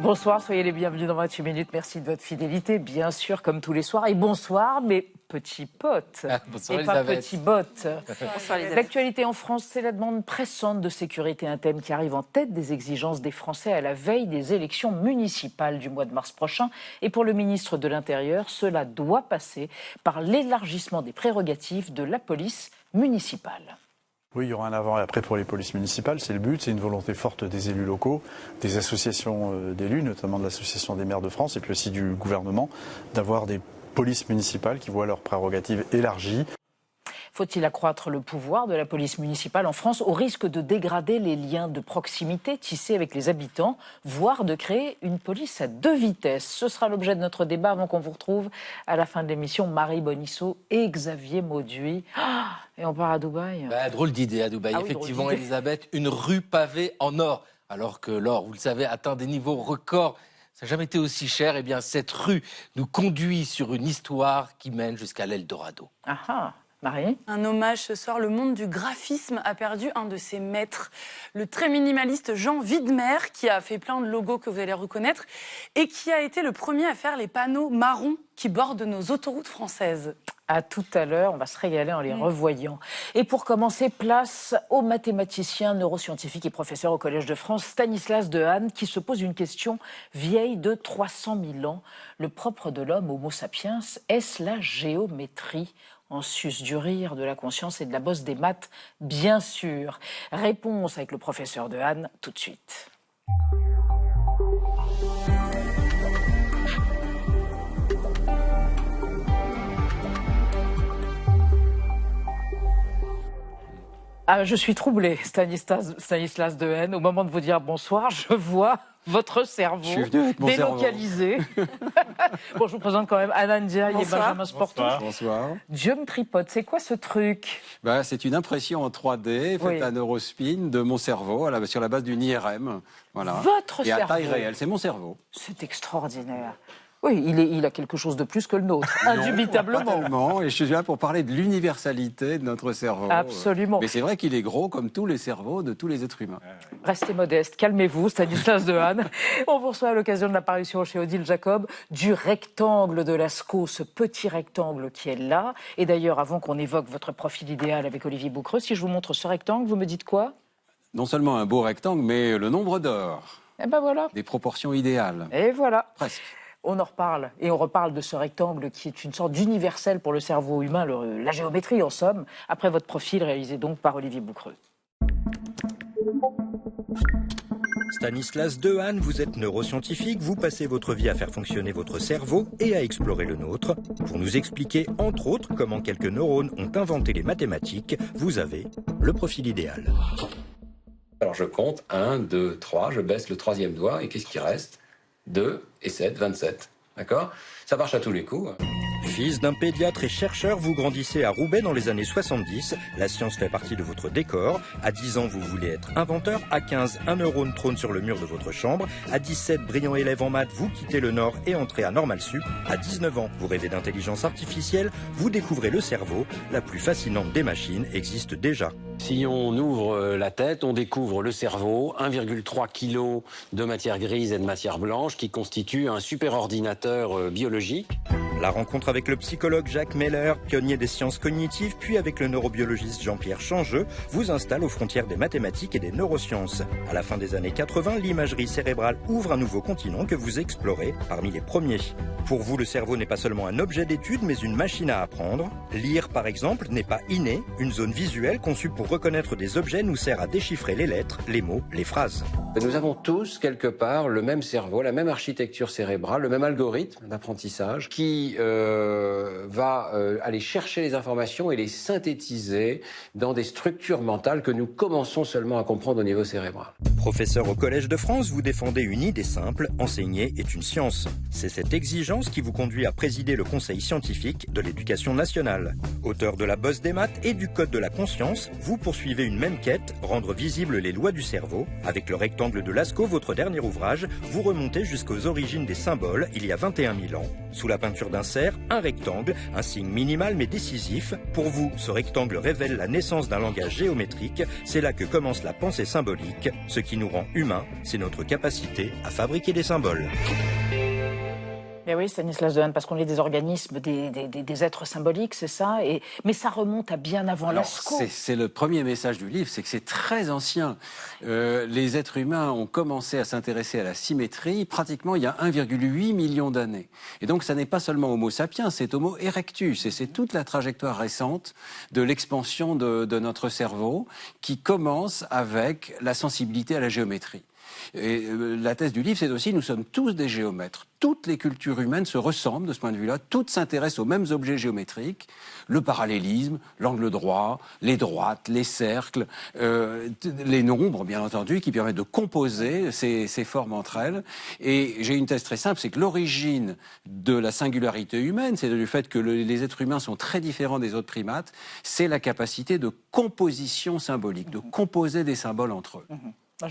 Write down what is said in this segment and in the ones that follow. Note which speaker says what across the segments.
Speaker 1: Bonsoir, soyez les bienvenus dans 28 minutes. Merci de votre fidélité, bien sûr, comme tous les soirs. Et bonsoir, mes petits potes.
Speaker 2: Bonsoir,
Speaker 1: et pas
Speaker 2: Elisabeth.
Speaker 1: petits bottes.
Speaker 3: Bonsoir, Elisabeth.
Speaker 1: L'actualité en France, c'est la demande pressante de sécurité, un thème qui arrive en tête des exigences des Français à la veille des élections municipales du mois de mars prochain. Et pour le ministre de l'Intérieur, cela doit passer par l'élargissement des prérogatives de la police municipale.
Speaker 4: Oui, il y aura un avant et après pour les polices municipales, c'est le but, c'est une volonté forte des élus locaux, des associations d'élus, notamment de l'Association des maires de France et puis aussi du gouvernement, d'avoir des polices municipales qui voient leurs prérogatives élargies.
Speaker 1: Faut-il accroître le pouvoir de la police municipale en France au risque de dégrader les liens de proximité tissés avec les habitants, voire de créer une police à deux vitesses? Ce sera l'objet de notre débat avant qu'on vous retrouve à la fin de l'émission. Marie Bonisseau et Xavier Mauduit. Et on part à Dubaï.
Speaker 2: Drôle d'idée à Dubaï.
Speaker 1: Oui,
Speaker 2: Effectivement,
Speaker 1: drôle d'idée.
Speaker 2: Elisabeth, une rue pavée en or. Alors que l'or, vous le savez, atteint des niveaux records. Ça n'a jamais été aussi cher. Eh bien, cette rue nous conduit sur une histoire qui mène jusqu'à l'Eldorado.
Speaker 1: Ah ah, Marie?
Speaker 3: Un hommage ce soir, le monde du graphisme a perdu un de ses maîtres, le très minimaliste Jean Widmer, qui a fait plein de logos que vous allez reconnaître et qui a été le premier à faire les panneaux marrons qui bordent nos autoroutes françaises.
Speaker 1: À tout à l'heure, on va se régaler en les revoyant. Et pour commencer, place au mathématicien, neuroscientifique et professeur au Collège de France, Stanislas Dehaene, qui se pose une question vieille de 300 000 ans. Le propre de l'homme, Homo sapiens, est-ce la géométrie? En sus du rire, de la conscience et de la bosse des maths, bien sûr. Réponse avec le professeur Dehaene, tout de suite. Ah, je suis troublée, Stanislas Dehaene. Au moment de vous dire bonsoir, je vois votre cerveau délocalisé. Bon, je vous présente quand même Anna Ndiaye et Benjamin Sporton.
Speaker 5: Bonsoir.
Speaker 1: Dieu me tripote, c'est quoi ce truc?
Speaker 5: C'est une impression en 3D faite à Neurospin de mon cerveau sur la base d'une IRM. Voilà.
Speaker 1: Votre
Speaker 5: et
Speaker 1: cerveau?
Speaker 5: à taille réelle, c'est mon cerveau.
Speaker 1: C'est extraordinaire. Oui, il a quelque chose de plus que le nôtre, indubitablement.
Speaker 5: Pas tellement, et je suis là pour parler de l'universalité de notre cerveau.
Speaker 1: Absolument.
Speaker 5: Mais c'est vrai qu'il est gros comme tous les cerveaux de tous les êtres humains.
Speaker 1: Restez modeste, calmez-vous, Stanislas Dehaene. On vous reçoit à l'occasion de l'apparition chez Odile Jacob du rectangle de Lascaux, ce petit rectangle qui est là. Et d'ailleurs, avant qu'on évoque votre profil idéal avec Olivier Boucreux, si je vous montre ce rectangle, vous me dites quoi?
Speaker 5: Non seulement un beau rectangle, mais le nombre d'or.
Speaker 1: Eh ben voilà.
Speaker 5: Des proportions idéales.
Speaker 1: Et voilà.
Speaker 5: Presque.
Speaker 1: On en reparle, et on reparle de ce rectangle qui est une sorte d'universel pour le cerveau humain, la géométrie en somme, après votre profil réalisé donc par Olivier Boucreux.
Speaker 6: Stanislas Dehaene, vous êtes neuroscientifique, vous passez votre vie à faire fonctionner votre cerveau et à explorer le nôtre. Pour nous expliquer, entre autres, comment quelques neurones ont inventé les mathématiques, vous avez le profil idéal.
Speaker 7: Alors je compte 1, 2, 3, je baisse le troisième doigt, et qu'est-ce qui reste? 2 et 7, 27. D'accord? Ça marche à tous les coups.
Speaker 6: Fils d'un pédiatre et chercheur, vous grandissez à Roubaix dans les années 70. La science fait partie de votre décor. À 10 ans, vous voulez être inventeur. À 15, un neurone trône sur le mur de votre chambre. À 17, brillant élève en maths, vous quittez le Nord et entrez à Normal Sup. À 19 ans, vous rêvez d'intelligence artificielle. Vous découvrez le cerveau. La plus fascinante des machines existe déjà.
Speaker 7: Si on ouvre la tête, on découvre le cerveau, 1,3 kg de matière grise et de matière blanche qui constitue un superordinateur biologique.
Speaker 6: La rencontre avec le psychologue Jacques Meller, pionnier des sciences cognitives, puis avec le neurobiologiste Jean-Pierre Changeux, vous installe aux frontières des mathématiques et des neurosciences. À la fin des années 80, l'imagerie cérébrale ouvre un nouveau continent que vous explorez parmi les premiers. Pour vous, le cerveau n'est pas seulement un objet d'étude, mais une machine à apprendre. Lire, par exemple, n'est pas inné. Une zone visuelle conçue pour reconnaître des objets nous sert à déchiffrer les lettres, les mots, les phrases.
Speaker 7: Nous avons tous, quelque part, le même cerveau, la même architecture cérébrale, le même algorithme d'apprentissage qui va aller chercher les informations et les synthétiser dans des structures mentales que nous commençons seulement à comprendre au niveau cérébral.
Speaker 6: Professeur au Collège de France, vous défendez une idée simple, enseigner est une science. C'est cette exigence qui vous conduit à présider le Conseil scientifique de l'éducation nationale. Auteur de la bosse des maths et du code de la conscience, vous poursuivez une même quête, rendre visibles les lois du cerveau. Avec le rectangle rectangle de Lascaux, votre dernier ouvrage, vous remontez jusqu'aux origines des symboles, il y a 21 000 ans. Sous la peinture d'un cerf, un rectangle, un signe minimal mais décisif. Pour vous, ce rectangle révèle la naissance d'un langage géométrique. C'est là que commence la pensée symbolique. Ce qui nous rend humains, c'est notre capacité à fabriquer des symboles.
Speaker 1: Mais oui, Stanislas Dehaene, parce qu'on est des organismes, des êtres symboliques, c'est ça. Mais ça remonte à bien avant Lascaux.
Speaker 5: C'est le premier message du livre, c'est que c'est très ancien. Les êtres humains ont commencé à s'intéresser à la symétrie pratiquement il y a 1,8 million d'années. Et donc ça n'est pas seulement Homo sapiens, c'est Homo erectus. Et c'est toute la trajectoire récente de l'expansion de notre cerveau qui commence avec la sensibilité à la géométrie. Et la thèse du livre, c'est aussi, nous sommes tous des géomètres. Toutes les cultures humaines se ressemblent de ce point de vue-là. Toutes s'intéressent aux mêmes objets géométriques. Le parallélisme, l'angle droit, les droites, les cercles, les nombres, bien entendu, qui permettent de composer ces formes entre elles. Et j'ai une thèse très simple, c'est que l'origine de la singularité humaine, c'est du fait que les êtres humains sont très différents des autres primates, c'est la capacité de composition symbolique, de composer des symboles entre eux.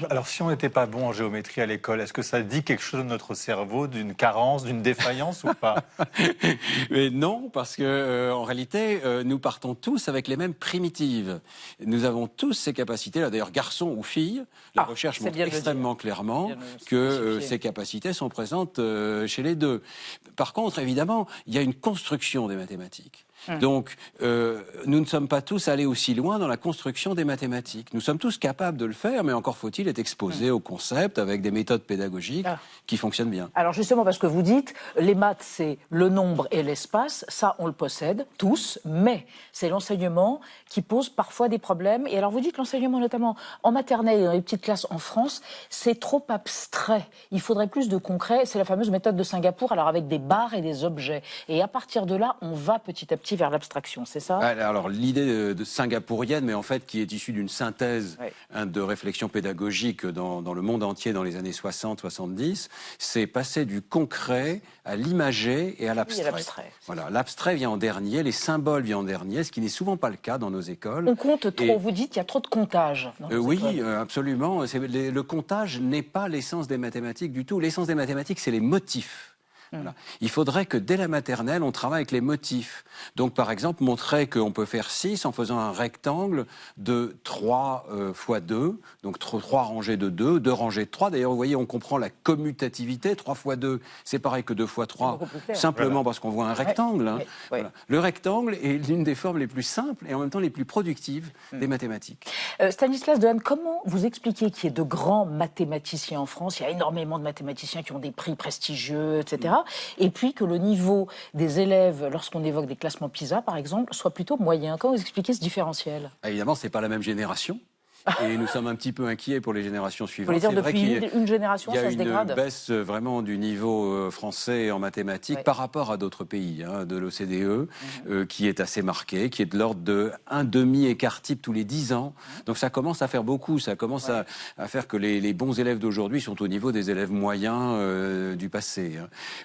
Speaker 8: Alors, si on n'était pas bon en géométrie à l'école, est-ce que ça dit quelque chose de notre cerveau, d'une carence, d'une défaillance ou pas?
Speaker 5: Mais non, parce que en réalité, nous partons tous avec les mêmes primitives. Nous avons tous ces capacités-là. D'ailleurs, garçons ou filles, la recherche montre extrêmement clairement que ces capacités sont présentes chez les deux. Par contre, évidemment, il y a une construction des mathématiques. Donc, nous ne sommes pas tous allés aussi loin dans la construction des mathématiques. Nous sommes tous capables de le faire, mais encore faut-il être exposés au concept avec des méthodes pédagogiques qui fonctionnent bien.
Speaker 1: Alors justement, parce que vous dites, les maths, c'est le nombre et l'espace, ça, on le possède tous, mais c'est l'enseignement qui pose parfois des problèmes. Et alors vous dites l'enseignement, notamment en maternelle et dans les petites classes en France, c'est trop abstrait. Il faudrait plus de concret. C'est la fameuse méthode de Singapour, alors avec des barres et des objets. Et à partir de là, on va petit à petit vers l'abstraction, c'est ça?
Speaker 5: Alors l'idée de singapourienne, mais en fait qui est issue d'une synthèse de réflexion pédagogique dans le monde entier dans les années 60-70, c'est passer du concret à l'imagé et à l'abstrait. Voilà, l'abstrait vient en dernier, les symboles viennent en dernier, ce qui n'est souvent pas le cas dans nos écoles.
Speaker 1: On compte trop, vous dites qu'il y a trop de comptage dans nos écoles.
Speaker 5: Absolument. Le comptage n'est pas l'essence des mathématiques du tout. L'essence des mathématiques, c'est les motifs. Voilà. Il faudrait que dès la maternelle, on travaille avec les motifs. Donc, par exemple, montrer qu'on peut faire 6 en faisant un rectangle de 3 fois 2, donc 3 rangées de 2, 2 rangées de 3. D'ailleurs, vous voyez, on comprend la commutativité. 3 fois 2, c'est pareil que 2 fois 3, simplement parce qu'on voit un rectangle. Voilà. Le rectangle est l'une des formes les plus simples et en même temps les plus productives des mathématiques.
Speaker 1: Stanislas Dehaene, comment vous expliquez qu'il y ait de grands mathématiciens en France? Il y a énormément de mathématiciens qui ont des prix prestigieux, etc. Et puis que le niveau des élèves, lorsqu'on évoque des classements PISA, par exemple, soit plutôt moyen. Comment vous expliquez ce différentiel?
Speaker 5: Évidemment, ce n'est pas la même génération. Et nous sommes un petit peu inquiets pour les générations suivantes.
Speaker 1: Vous voulez dire depuis une génération, ça se dégrade?
Speaker 5: Il y a une baisse vraiment du niveau français en mathématiques par rapport à d'autres pays de l'OCDE, qui est assez marquée, qui est de l'ordre de un demi-écart type tous les 10 ans. Donc ça commence à faire beaucoup, ça commence à faire que les bons élèves d'aujourd'hui sont au niveau des élèves moyens du passé.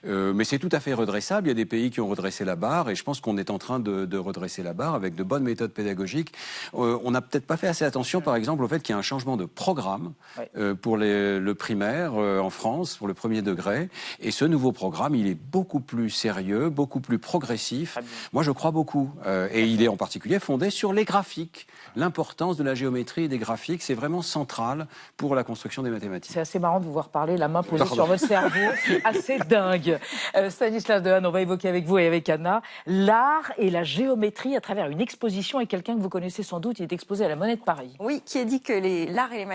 Speaker 5: Mais c'est tout à fait redressable. Il y a des pays qui ont redressé la barre et je pense qu'on est en train de redresser la barre avec de bonnes méthodes pédagogiques. On n'a peut-être pas fait assez attention, par exemple, au fait qu'il y a un changement de programme pour le primaire en France, pour le premier degré. Et ce nouveau programme, il est beaucoup plus sérieux, beaucoup plus progressif. Moi, je crois beaucoup. Et il est en particulier fondé sur les graphiques. L'importance de la géométrie et des graphiques, c'est vraiment central pour la construction des mathématiques.
Speaker 1: C'est assez marrant de vous voir parler, la main posée sur votre cerveau. C'est assez dingue. Stanislas Dehaene, on va évoquer avec vous et avec Anna l'art et la géométrie à travers une exposition et quelqu'un que vous connaissez sans doute, il est exposé à la Monnaie de Paris.
Speaker 9: Oui, qui a dit que l'art et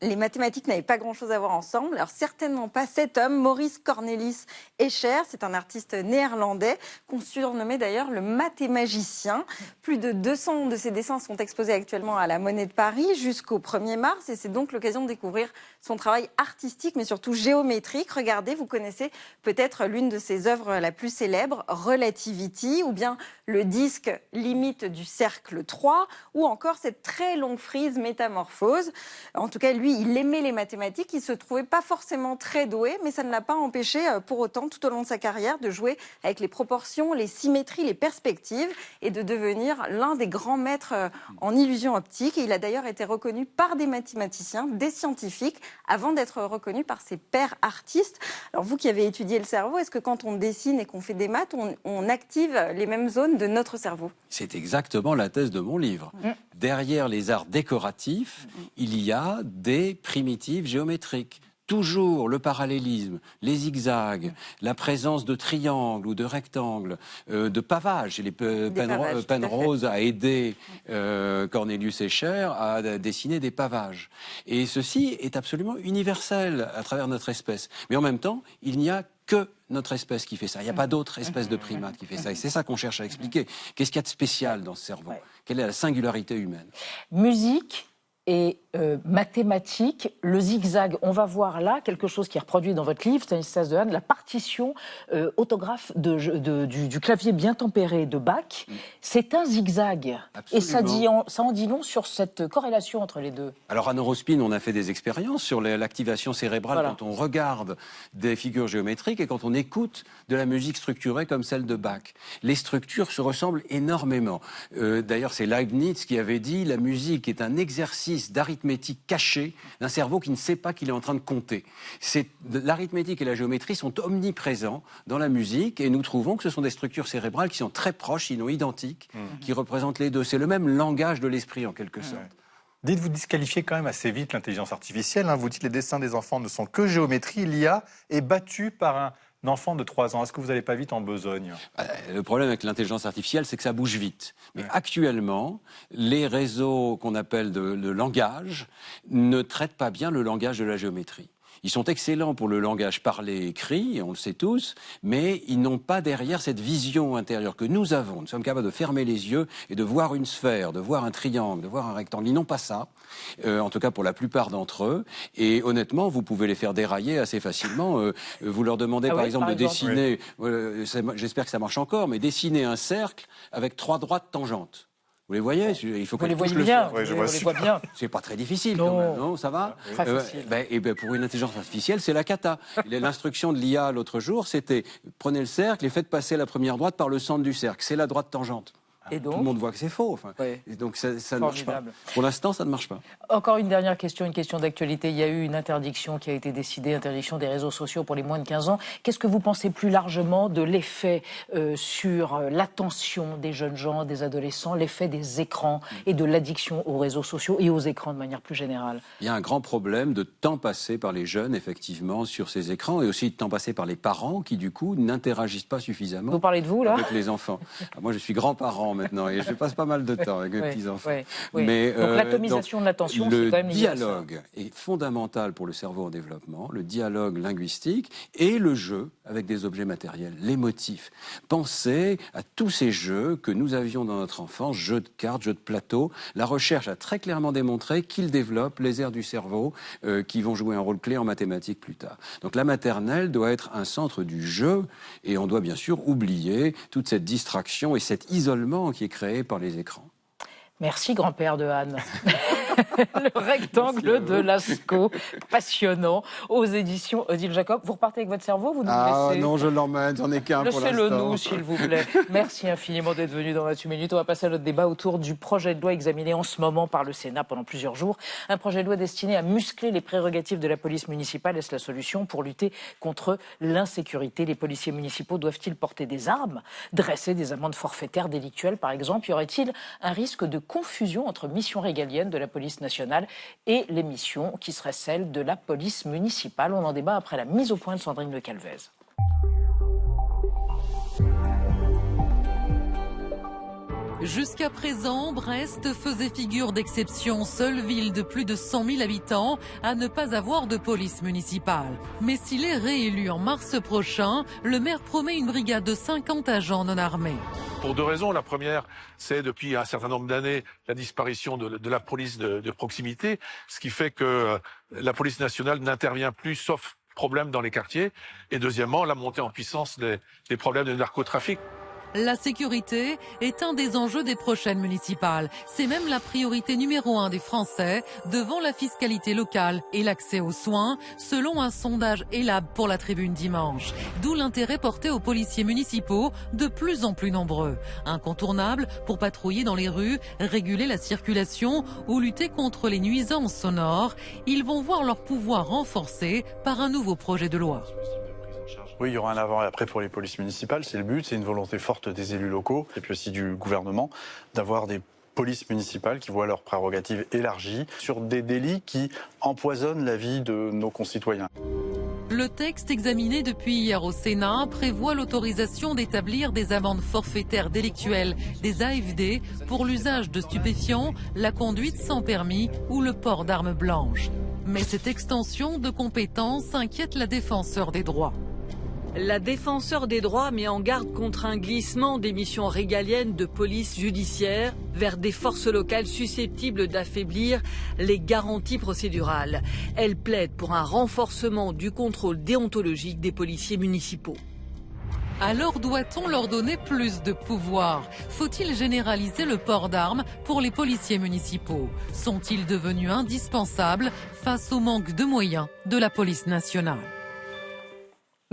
Speaker 9: les mathématiques n'avaient pas grand-chose à voir ensemble. Alors certainement pas cet homme, Maurice Cornelis Escher, c'est un artiste néerlandais qu'on surnommait d'ailleurs le mathémagicien. Plus de 200 de ses dessins sont exposés actuellement à la Monnaie de Paris jusqu'au 1er mars et c'est donc l'occasion de découvrir son travail artistique mais surtout géométrique. Regardez, vous connaissez peut-être l'une de ses œuvres la plus célèbre, Relativity, ou bien le disque limite du cercle 3, ou encore cette très longue frise métamorphose métamorphose. En tout cas, lui, il aimait les mathématiques, il se trouvait pas forcément très doué, mais ça ne l'a pas empêché pour autant, tout au long de sa carrière, de jouer avec les proportions, les symétries, les perspectives et de devenir l'un des grands maîtres en illusion optique. Et il a d'ailleurs été reconnu par des mathématiciens, des scientifiques, avant d'être reconnu par ses pairs artistes. Alors vous qui avez étudié le cerveau, est-ce que quand on dessine et qu'on fait des maths, on active les mêmes zones de notre cerveau?
Speaker 5: C'est exactement la thèse de mon livre. Derrière les arts décoratifs, il y a des primitives géométriques. Toujours le parallélisme, les zigzags, la présence de triangles ou de rectangles, de pavages. Les Penrose a aidé Cornelius Escher à dessiner des pavages. Et ceci est absolument universel à travers notre espèce. Mais en même temps, il n'y a que notre espèce qui fait ça. Il n'y a pas d'autre espèce de primate qui fait ça. Et c'est ça qu'on cherche à expliquer. Qu'est-ce qu'il y a de spécial dans ce cerveau? Quelle est la singularité humaine?
Speaker 1: Musique et mathématiques, le zigzag. On va voir là quelque chose qui est reproduit dans votre livre, Stanislas Dehaene, la partition autographe du clavier bien tempéré de Bach. C'est un zigzag.
Speaker 5: Absolument.
Speaker 1: Et ça en dit long sur cette corrélation entre les deux.
Speaker 5: Alors à Neurospin, on a fait des expériences sur l'activation cérébrale quand on regarde des figures géométriques et quand on écoute de la musique structurée comme celle de Bach. Les structures se ressemblent énormément. D'ailleurs, c'est Leibniz qui avait dit « La musique est un exercice d'arithmétique cachée d'un cerveau qui ne sait pas qu'il est en train de compter ». L'arithmétique et la géométrie sont omniprésents dans la musique et nous trouvons que ce sont des structures cérébrales qui sont très proches, sinon identiques, qui représentent les deux. C'est le même langage de l'esprit en quelque sorte.
Speaker 8: Dites-vous disqualifier quand même assez vite l'intelligence artificielle. Vous dites que les dessins des enfants ne sont que géométrie. L'IA est battue par un enfant de 3 ans. Est-ce que vous n'allez pas vite en besogne?
Speaker 5: Le problème avec l'intelligence artificielle, c'est que ça bouge vite. Mais actuellement, les réseaux qu'on appelle de langage ne traitent pas bien le langage de la géométrie. Ils sont excellents pour le langage parlé écrit, on le sait tous, mais ils n'ont pas derrière cette vision intérieure que nous avons. Nous sommes capables de fermer les yeux et de voir une sphère, de voir un triangle, de voir un rectangle. Ils n'ont pas ça, en tout cas pour la plupart d'entre eux. Et honnêtement, vous pouvez les faire dérailler assez facilement. Vous leur demandez par exemple de dessiner, j'espère que ça marche encore, mais dessiner un cercle avec 3 droites tangentes. Vous les voyez? Il faut que
Speaker 1: vous les voyez bien.
Speaker 8: Oui,
Speaker 1: je les vois bien.
Speaker 5: C'est pas très difficile quand même, non? Ça va?
Speaker 1: Très facile.
Speaker 5: Pour une intelligence artificielle, c'est la cata. L'instruction de l'IA l'autre jour, c'était prenez le cercle et faites passer la première droite par le centre du cercle. C'est la droite tangente.
Speaker 1: Et donc,
Speaker 5: tout le monde voit que c'est faux. Et donc ça ne marche pas. Pour l'instant, ça ne marche pas.
Speaker 1: Encore une dernière question, une question d'actualité. Il y a eu une interdiction qui a été décidée, interdiction des réseaux sociaux pour les moins de 15 ans. Qu'est-ce que vous pensez plus largement de l'effet sur l'attention des jeunes gens, des adolescents, l'effet des écrans et de l'addiction aux réseaux sociaux et aux écrans de manière plus générale?
Speaker 5: Il y a un grand problème de temps passé par les jeunes, effectivement, sur ces écrans et aussi de temps passé par les parents qui, du coup, n'interagissent pas suffisamment.
Speaker 1: Vous parlez de vous, là?
Speaker 5: Avec les enfants. Alors, moi, je suis grand-parent maintenant et je passe pas mal de temps avec mes petits-enfants.
Speaker 1: Mais, donc l'atomisation de l'attention, c'est quand même lié à ça.
Speaker 5: Le dialogue est fondamental pour le cerveau en développement, le dialogue linguistique et le jeu avec des objets matériels, les motifs. Pensez à tous ces jeux que nous avions dans notre enfance, jeux de cartes, jeux de plateau. La recherche a très clairement démontré qu'ils développent les aires du cerveau qui vont jouer un rôle clé en mathématiques plus tard. Donc la maternelle doit être un centre du jeu et on doit bien sûr oublier toute cette distraction et cet isolement qui est créé par les écrans.
Speaker 1: Merci, grand-père Dehaene. Le rectangle de Lascaux, passionnant, aux éditions Odile Jacob. Vous repartez avec votre cerveau, vous nous laissez...
Speaker 5: non, je l'emmène, j'en ai qu'un pour l'instant.
Speaker 1: Laissez-le nous, s'il vous plaît. Merci infiniment d'être venu dans 28 minutes. On va passer à notre débat autour du projet de loi examiné en ce moment par le Sénat pendant plusieurs jours. Un projet de loi destiné à muscler les prérogatives de la police municipale. Est-ce la solution pour lutter contre l'insécurité? Les policiers municipaux doivent-ils porter des armes, dresser des amendes forfaitaires délictuelles, par exemple? Y aurait-il un risque de confusion entre mission régalienne de la police nationale et les missions qui seraient celles de la police municipale? On en débat après la mise au point de Sandrine Le Calvez.
Speaker 10: Jusqu'à présent, Brest faisait figure d'exception, seule ville de plus de 100 000 habitants à ne pas avoir de police municipale. Mais s'il est réélu en mars prochain, le maire promet une brigade de 50 agents non armés.
Speaker 11: Pour 2 raisons. La première, c'est depuis un certain nombre d'années la disparition de la police de proximité, ce qui fait que la police nationale n'intervient plus sauf problème dans les quartiers. Et deuxièmement, la montée en puissance des problèmes de narcotrafic.
Speaker 10: La sécurité est un des enjeux des prochaines municipales. C'est même la priorité numéro 1 des Français, devant la fiscalité locale et l'accès aux soins, selon un sondage ELAB pour la Tribune dimanche. D'où l'intérêt porté aux policiers municipaux, de plus en plus nombreux. Incontournables pour patrouiller dans les rues, réguler la circulation ou lutter contre les nuisances sonores. Ils vont voir leur pouvoir renforcé par un nouveau projet de loi.
Speaker 4: Oui, il y aura un avant et après pour les polices municipales, c'est le but, c'est une volonté forte des élus locaux et puis aussi du gouvernement d'avoir des polices municipales qui voient leurs prérogatives élargies sur des délits qui empoisonnent la vie de nos concitoyens.
Speaker 10: Le texte examiné depuis hier au Sénat prévoit l'autorisation d'établir des amendes forfaitaires délictuelles, des AFD, pour l'usage de stupéfiants, la conduite sans permis ou le port d'armes blanches. Mais cette extension de compétences inquiète la défenseure des droits.
Speaker 12: La défenseure des droits met en garde contre un glissement des missions régaliennes de police judiciaire vers des forces locales susceptibles d'affaiblir les garanties procédurales. Elle plaide pour un renforcement du contrôle déontologique des policiers municipaux.
Speaker 10: Alors doit-on leur donner plus de pouvoir? Faut-il généraliser le port d'armes pour les policiers municipaux? Sont-ils devenus indispensables face au manque de moyens de la police nationale?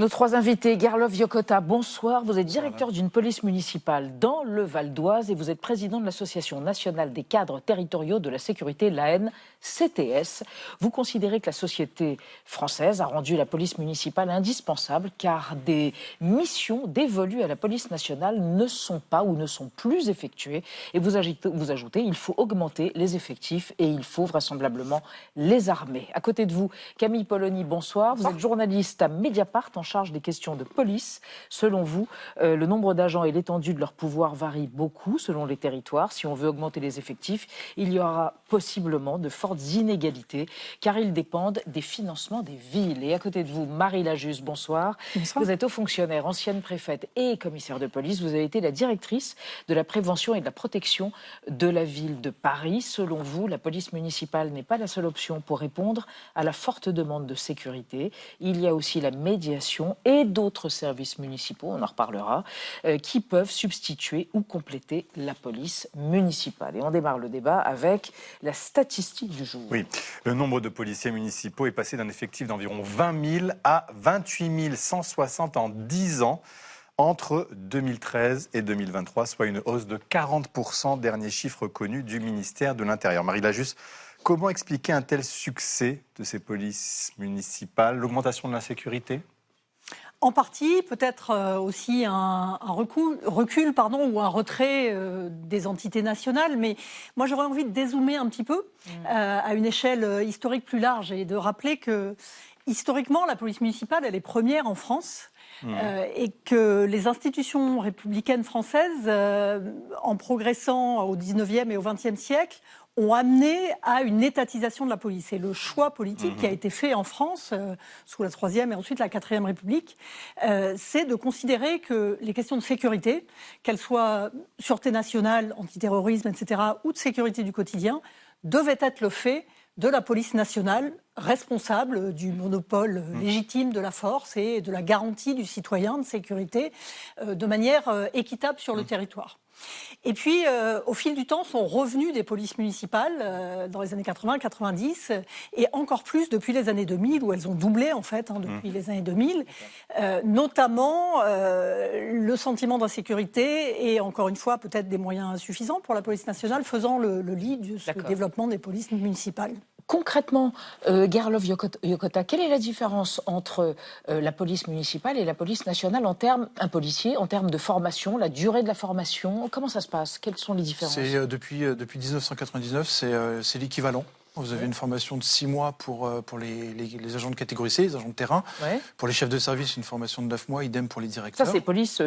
Speaker 1: Nos trois invités, Garlov Yokota, bonsoir. Vous êtes directeur d'une police municipale dans le Val d'Oise et vous êtes président de l'Association nationale des cadres territoriaux de la sécurité, l'ANCTS. Vous considérez que la société française a rendu la police municipale indispensable car des missions dévolues à la police nationale ne sont pas ou ne sont plus effectuées. Et vous ajoutez, il faut augmenter les effectifs et il faut vraisemblablement les armer. À côté de vous, Camille Polony, bonsoir. Vous êtes journaliste à Mediapart en charge des questions de police. Selon vous, le nombre d'agents et l'étendue de leur pouvoir varient beaucoup selon les territoires. Si on veut augmenter les effectifs, il y aura possiblement de fortes inégalités car ils dépendent des financements des villes. Et à côté de vous, Marie Lajus, bonsoir. Bonsoir. Vous êtes haut fonctionnaire, ancienne préfète et commissaire de police. Vous avez été la directrice de la prévention et de la protection de la ville de Paris. Selon vous, la police municipale n'est pas la seule option pour répondre à la forte demande de sécurité. Il y a aussi la médiation et d'autres services municipaux, on en reparlera, qui peuvent substituer ou compléter la police municipale. Et on démarre le débat avec la statistique du jour.
Speaker 8: Oui, le nombre de policiers municipaux est passé d'un effectif d'environ 20 000 à 28 160 en 10 ans entre 2013 et 2023, soit une hausse de 40%, dernier chiffre connu du ministère de l'Intérieur. Marie Lajus, comment expliquer un tel succès de ces polices municipales? L'augmentation de l'insécurité?
Speaker 13: En partie, peut-être aussi un recul ou un retrait des entités nationales, mais moi j'aurais envie de dézoomer un petit peu à une échelle historique plus large et de rappeler que historiquement la police municipale elle est première en France. Et que les institutions républicaines françaises, en progressant au 19e et au 20e siècle, ont amené à une étatisation de la police. Et le choix politique qui a été fait en France, sous la 3e et ensuite la 4e République, c'est de considérer que les questions de sécurité, qu'elles soient sûreté nationale, antiterrorisme, etc., ou de sécurité du quotidien, devaient être le fait de la police nationale, responsable du monopole légitime de la force et de la garantie du citoyen de sécurité de manière équitable sur le territoire. Et puis, au fil du temps, sont revenues des polices municipales dans les années 80-90 et encore plus depuis les années 2000, où elles ont doublé en fait depuis les années 2000, notamment le sentiment d'insécurité et encore une fois peut-être des moyens insuffisants pour la police nationale faisant le lit du développement des polices municipales.
Speaker 1: Concrètement, Garlov Yokota, quelle est la différence entre la police municipale et la police nationale en termes, un policier, en termes de formation, la durée de la formation? Comment ça se passe? Quelles sont les différences?
Speaker 14: Depuis 1999, c'est l'équivalent. Vous avez une formation de 6 mois pour les agents de catégorie C, les agents de terrain. Ouais. Pour les chefs de service, une formation de 9 mois, idem pour les directeurs.
Speaker 1: Ça, c'est police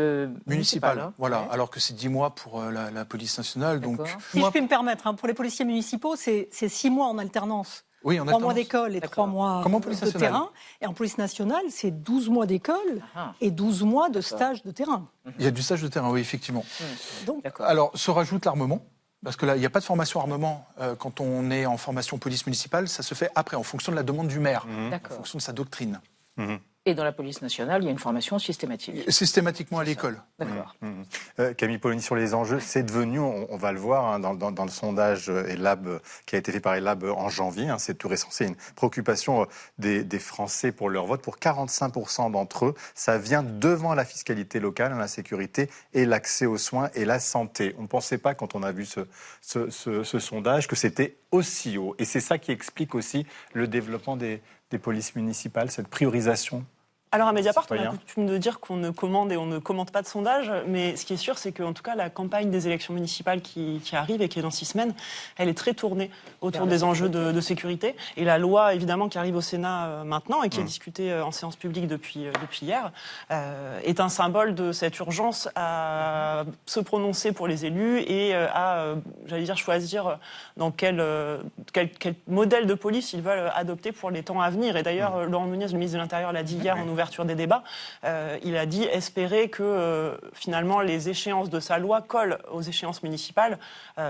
Speaker 1: municipale.
Speaker 14: Hein. Voilà, ouais. Alors que c'est 10 mois pour la police nationale. Donc,
Speaker 13: si je puis me permettre, pour les policiers municipaux, c'est 6 mois en alternance.
Speaker 14: Oui, en
Speaker 13: 3 mois d'école et 3 mois de terrain. Et en police nationale, c'est 12 mois d'école et 12 mois de stage de terrain.
Speaker 14: Il y a du stage de terrain, oui, effectivement. Donc, alors, se rajoute l'armement. Parce que là, il n'y a pas de formation armement quand on est en formation police municipale. Ça se fait après, en fonction de la demande du maire, en fonction de sa doctrine.
Speaker 1: Et dans la police nationale, il y a une formation systématique.
Speaker 14: Systématiquement à l'école.
Speaker 1: D'accord.
Speaker 8: Camille Polony, sur les enjeux, c'est devenu, on va le voir dans le sondage ELAB qui a été fait par ELAB en janvier, c'est tout récent, c'est une préoccupation des Français pour leur vote. Pour 45% d'entre eux, ça vient devant la fiscalité locale, la sécurité et l'accès aux soins et la santé. On ne pensait pas, quand on a vu ce sondage, que c'était aussi haut. Et c'est ça qui explique aussi le développement des polices municipales, cette priorisation.
Speaker 15: Alors à Mediapart, on a coutume de dire qu'on ne commande et on ne commente pas de sondage, mais ce qui est sûr, c'est qu'en tout cas, la campagne des élections municipales qui arrive et qui est dans 6 semaines, elle est très tournée autour des enjeux de sécurité. Et la loi, évidemment, qui arrive au Sénat maintenant et qui est discutée en séance publique depuis hier, est un symbole de cette urgence à se prononcer pour les élus et à, j'allais dire, choisir dans quel modèle de police ils veulent adopter pour les temps à venir. Et d'ailleurs, Laurent Nunez, le ministre de l'Intérieur, l'a dit hier en ouverture des débats, il a dit espérer que finalement les échéances de sa loi collent aux échéances municipales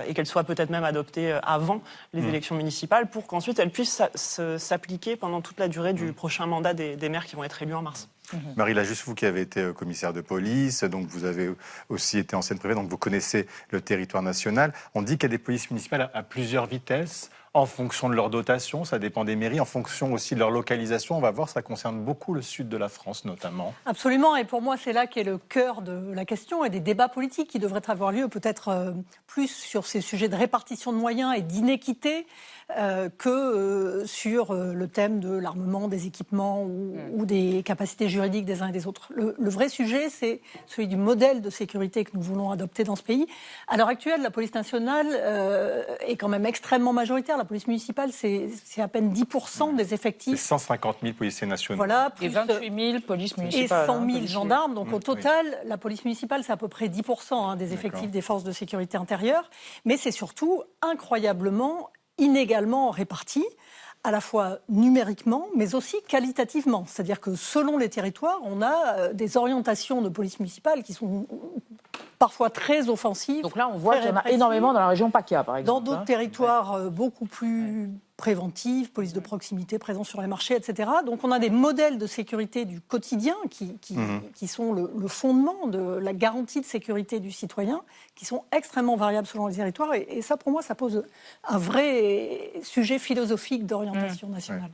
Speaker 15: et qu'elles soient peut-être même adoptées avant les élections municipales pour qu'ensuite elles puissent s'appliquer pendant toute la durée du prochain mandat des maires qui vont être élus en mars.
Speaker 8: Marie Lajusse, vous qui avez été commissaire de police, donc vous avez aussi été ancienne préfète, donc vous connaissez le territoire national. On dit qu'il y a des polices municipales à plusieurs vitesses, en fonction de leur dotation, ça dépend des mairies, en fonction aussi de leur localisation. On va voir, ça concerne beaucoup le sud de la France notamment.
Speaker 13: Absolument, et pour moi c'est là qu'est le cœur de la question et des débats politiques qui devraient avoir lieu peut-être plus sur ces sujets de répartition de moyens et d'inéquité que sur le thème de l'armement, des équipements ou des capacités juridiques des uns et des autres. Le vrai sujet, c'est celui du modèle de sécurité que nous voulons adopter dans ce pays. À l'heure actuelle, la police nationale est quand même extrêmement majoritaire. La police municipale, c'est à peine 10% des effectifs.
Speaker 8: C'est 150 000 policiers nationaux.
Speaker 13: Voilà,
Speaker 1: et 28 000 polices municipales.
Speaker 13: Et 100 000 gendarmes. Donc au total, la police municipale, c'est à peu près 10% des effectifs des forces de sécurité intérieure. Mais c'est surtout incroyablement inégalement répartis, à la fois numériquement, mais aussi qualitativement. C'est-à-dire que selon les territoires, on a des orientations de police municipale qui sont parfois très offensives.
Speaker 1: Donc là, on voit qu'il y en a énormément dans la région PACA, par exemple.
Speaker 13: Dans d'autres territoires beaucoup plus préventive, police de proximité, présence sur les marchés, etc. Donc on a des modèles de sécurité du quotidien qui sont le fondement de la garantie de sécurité du citoyen, qui sont extrêmement variables selon les territoires. Et ça, pour moi, ça pose un vrai sujet philosophique d'orientation nationale.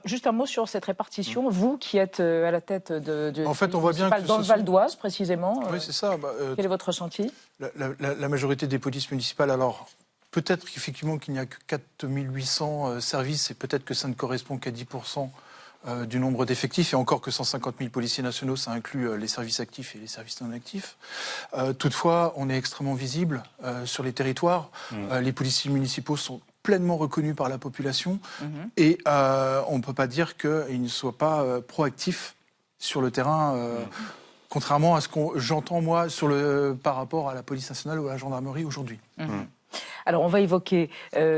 Speaker 1: Juste un mot sur cette répartition. Vous qui êtes à la tête de
Speaker 14: en fait, on voit bien que
Speaker 1: dans le Val d'Oise, précisément.
Speaker 14: Oui, c'est ça.
Speaker 1: Quel est votre ressenti ?
Speaker 14: La majorité des polices municipales, alors... Peut-être qu'effectivement qu'il n'y a que 4800 services et peut-être que ça ne correspond qu'à 10% du nombre d'effectifs et encore que 150 000 policiers nationaux, ça inclut les services actifs et les services non actifs. Toutefois, on est extrêmement visible sur les territoires. Les policiers municipaux sont pleinement reconnus par la population et on ne peut pas dire qu'ils ne soient pas proactifs sur le terrain. Contrairement à ce que j'entends moi par rapport à la police nationale ou à la gendarmerie aujourd'hui.
Speaker 1: Alors, on va évoquer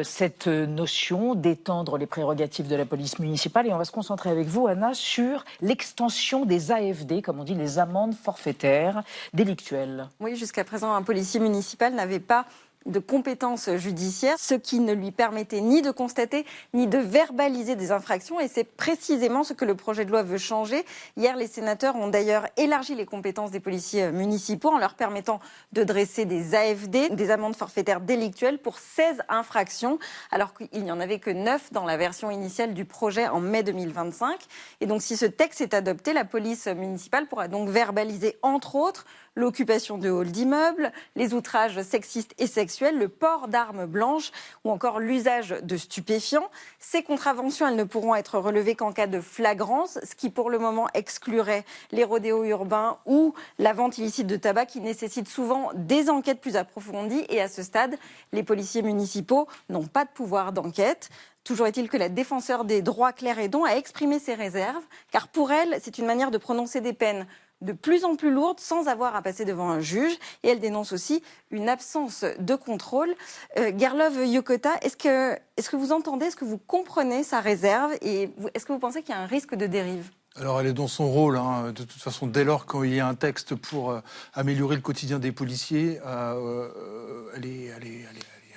Speaker 1: cette notion d'étendre les prérogatives de la police municipale et on va se concentrer avec vous, Anna, sur l'extension des AFD, comme on dit, les amendes forfaitaires délictuelles.
Speaker 9: Oui, jusqu'à présent, un policier municipal n'avait pas de compétences judiciaires, ce qui ne lui permettait ni de constater ni de verbaliser des infractions. Et c'est précisément ce que le projet de loi veut changer. Hier, les sénateurs ont d'ailleurs élargi les compétences des policiers municipaux en leur permettant de dresser des AFD, des amendes forfaitaires délictuelles pour 16 infractions, alors qu'il n'y en avait que 9 dans la version initiale du projet en mai 2025. Et donc, si ce texte est adopté, la police municipale pourra donc verbaliser, entre autres, l'occupation de halls d'immeubles, les outrages sexistes et sexuels, le port d'armes blanches ou encore l'usage de stupéfiants. Ces contraventions, elles ne pourront être relevées qu'en cas de flagrance, ce qui pour le moment exclurait les rodéos urbains ou la vente illicite de tabac qui nécessite souvent des enquêtes plus approfondies. Et à ce stade, les policiers municipaux n'ont pas de pouvoir d'enquête. Toujours est-il que la défenseure des droits Claire Hédon a exprimé ses réserves, car pour elle, c'est une manière de prononcer des peines de plus en plus lourde sans avoir à passer devant un juge. Et elle dénonce aussi une absence de contrôle. Gerlove Yokota, est-ce que vous entendez, est-ce que vous comprenez sa réserve et est-ce que vous pensez qu'il y a un risque de dérive ?
Speaker 14: Alors elle est dans son rôle, de toute façon, dès lors qu'il y a un texte pour améliorer le quotidien des policiers, elle est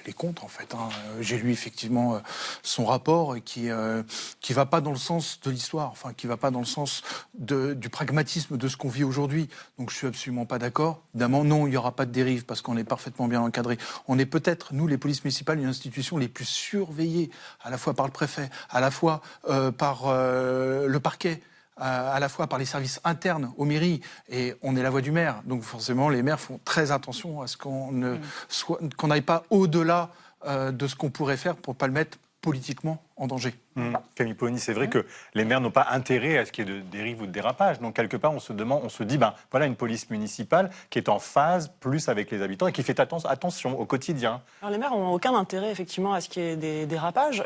Speaker 14: est contre, en fait. J'ai lu effectivement son rapport qui va pas dans le sens de l'histoire, enfin, qui va pas dans le sens du pragmatisme de ce qu'on vit aujourd'hui. Donc, je suis absolument pas d'accord. Évidemment, non, il y aura pas de dérive parce qu'on est parfaitement bien encadré. On est peut-être, nous, les polices municipales, une institution les plus surveillées, à la fois par le préfet, à la fois par le parquet, à la fois par les services internes aux mairies, et on est la voix du maire. Donc forcément, les maires font très attention à ce qu'on n'aille pas au-delà de ce qu'on pourrait faire pour ne pas le mettre politiquement en danger.
Speaker 8: Camille Poni, c'est vrai que les maires n'ont pas intérêt à ce qu'il y ait de dérive ou de dérapage. Donc quelque part, on se dit, voilà une police municipale qui est en phase plus avec les habitants et qui fait attention au quotidien.
Speaker 15: Alors les maires n'ont aucun intérêt effectivement à ce qu'il y ait des dérapages,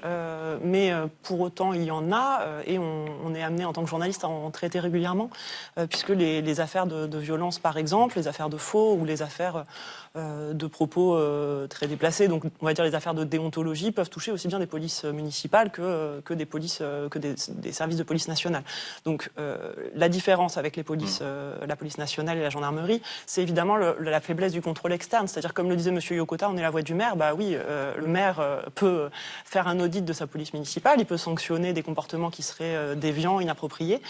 Speaker 15: mais pour autant il y en a, et on est amené en tant que journaliste à en traiter régulièrement, puisque les affaires de violence par exemple, les affaires de faux ou les affaires de propos très déplacés, donc on va dire les affaires de déontologie, peuvent toucher aussi bien des polices municipales que des services de police nationale. Donc la différence avec les polices, la police nationale et la gendarmerie, c'est évidemment la faiblesse du contrôle externe. C'est-à-dire, comme le disait M. Yokota, on est la voix du maire. Bah oui, le maire peut faire un audit de sa police municipale, il peut sanctionner des comportements qui seraient déviants, inappropriés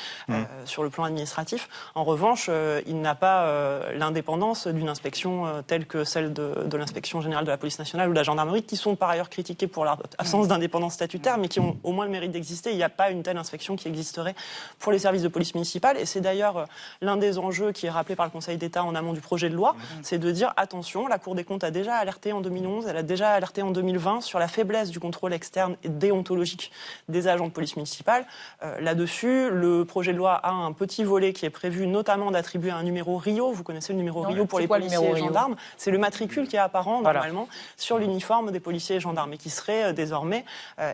Speaker 15: sur le plan administratif. En revanche, il n'a pas l'indépendance d'une inspection telle que celle de l'inspection générale de la police nationale ou de la gendarmerie, qui sont par ailleurs critiquées pour leur absence d'indépendance statutaire, mais qui ont au moins le mérite d'exister. Il n'y a pas une telle inspection qui existerait pour les services de police municipale. Et c'est d'ailleurs l'un des enjeux qui est rappelé par le Conseil d'État en amont du projet de loi, c'est de dire attention, la Cour des comptes a déjà alerté en 2011, elle a déjà alerté en 2020 sur la faiblesse du contrôle externe et déontologique des agents de police municipale. Là-dessus, le projet de loi a un petit volet qui est prévu notamment d'attribuer un numéro RIO. Vous connaissez le numéro RIO pour les policiers et gendarmes. C'est le matricule qui est apparent normalement sur l'uniforme des policiers et gendarmes et qui serait désormais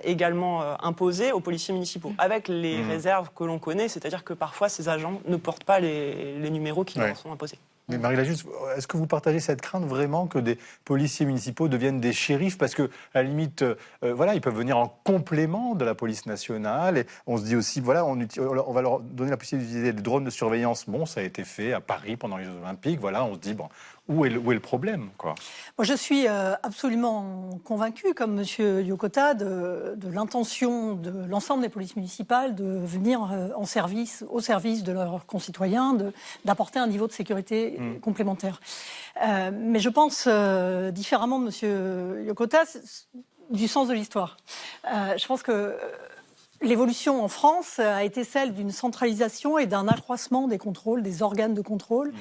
Speaker 15: également imposé aux policiers municipaux, avec les réserves que l'on connaît, c'est-à-dire que parfois ces agents ne portent pas les numéros qui leur sont imposés.
Speaker 8: Mais Marie Lajusse, est-ce que vous partagez cette crainte vraiment que des policiers municipaux deviennent des shérifs? Parce que, à la limite, ils peuvent venir en complément de la police nationale. Et on se dit aussi, on va leur donner la possibilité d'utiliser des drones de surveillance. Bon, ça a été fait à Paris pendant les Jeux Olympiques. Voilà, on se dit, où est le problème, quoi?
Speaker 13: Moi, je suis absolument convaincue, comme M. Yokota, de l'intention de l'ensemble des polices municipales de venir au service de leurs concitoyens, d'apporter un niveau de sécurité complémentaire. Mais je pense différemment de M. Yokota du sens de l'histoire. Je pense que l'évolution en France a été celle d'une centralisation et d'un accroissement des contrôles, des organes de contrôle,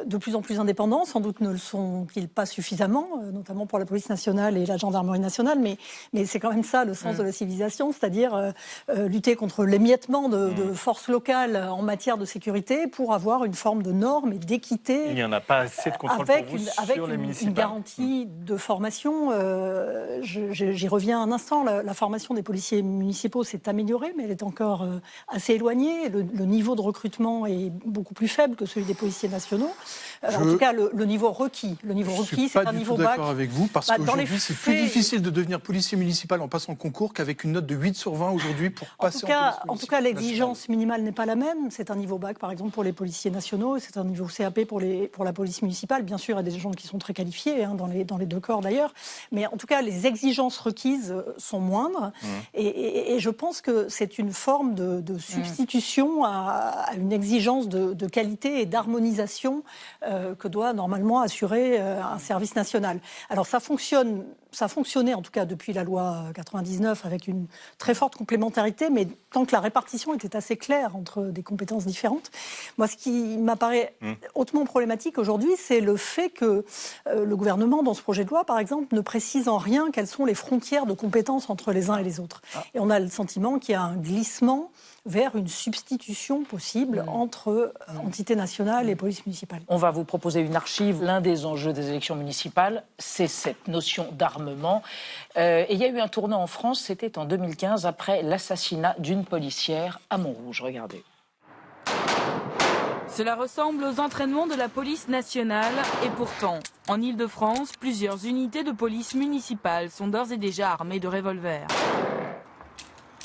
Speaker 13: de plus en plus indépendants. Sans doute ne le sont-ils pas suffisamment, notamment pour la police nationale et la gendarmerie nationale, mais c'est quand même ça le sens de la civilisation, c'est-à-dire lutter contre l'émiettement de forces locales en matière de sécurité pour avoir une forme de norme et d'équité.
Speaker 8: Il n'y en a pas assez de contrôle
Speaker 13: avec
Speaker 8: pour vous
Speaker 13: avec
Speaker 8: sur les municipales.
Speaker 13: une garantie de formation. J'y reviens un instant. La formation des policiers municipaux s'est améliorée, mais elle est encore assez éloignée. Le niveau de recrutement est beaucoup plus faible que celui des policiers nationaux. En tout cas, le niveau requis. Le niveau requis, c'est un niveau bac.
Speaker 14: Je suis pas du tout d'accord avec vous, parce qu'aujourd'hui, c'est plus difficile de devenir policier municipal en passant le concours qu'avec une note de 8 sur 20 aujourd'hui pour passer en police municipale.
Speaker 13: En tout cas, l'exigence minimale n'est pas la même. C'est un niveau bac, par exemple, pour les policiers nationaux. C'est un niveau CAP pour la police municipale. Bien sûr, il y a des gens qui sont très qualifiés, dans les deux corps d'ailleurs. Mais en tout cas, les exigences requises sont moindres. Et je pense que c'est une forme de substitution à une exigence de qualité et d'harmonisation que doit normalement assurer un service national. Alors ça fonctionnait en tout cas depuis la loi 99 avec une très forte complémentarité, mais tant que la répartition était assez claire entre des compétences différentes. Moi, ce qui m'apparaît hautement problématique aujourd'hui, c'est le fait que le gouvernement, dans ce projet de loi, par exemple, ne précise en rien quelles sont les frontières de compétences entre les uns et les autres. Et on a le sentiment qu'il y a un glissement vers une substitution possible entre entités nationales et police municipale.
Speaker 1: On va vous proposer une archive. L'un des enjeux des élections municipales, c'est cette notion d'armement. Et il y a eu un tournant en France, c'était en 2015, après l'assassinat d'une policière à Montrouge. Regardez.
Speaker 16: Cela ressemble aux entraînements de la police nationale. Et pourtant, en Ile-de-France, plusieurs unités de police municipale sont d'ores et déjà armées de revolvers.